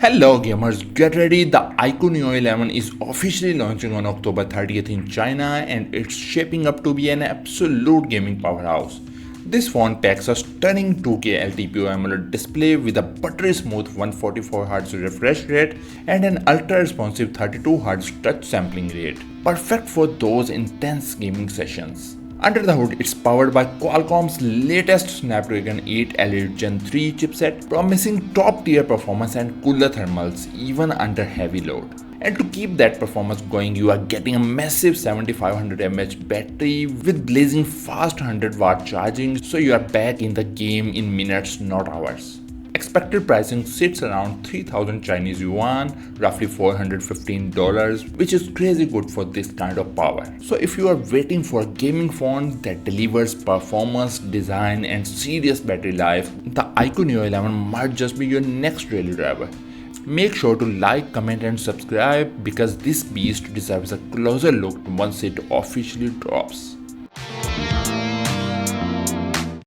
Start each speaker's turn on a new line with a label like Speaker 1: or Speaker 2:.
Speaker 1: Hello gamers, get ready, the iQOO Neo 11 is officially launching on October 30th in China and it's shaping up to be an absolute gaming powerhouse. This phone packs a stunning 2K LTPO AMOLED display with a buttery smooth 144Hz refresh rate and an ultra responsive 32Hz touch sampling rate, perfect for those intense gaming sessions. Under the hood, it's powered by Qualcomm's latest Snapdragon 8 Elite Gen 3 chipset, promising top-tier performance and cooler thermals even under heavy load. And to keep that performance going, you are getting a massive 7500 mAh battery with blazing fast 100-watt charging, so you are back in the game in minutes, not hours. Expected pricing sits around 3000 Chinese yuan, roughly $415, which is crazy good for this kind of power. So if you are waiting for a gaming phone that delivers performance, design and serious battery life, the iQOO Neo 11 might just be your next daily driver. Make sure to like, comment and subscribe because this beast deserves a closer look once it officially drops.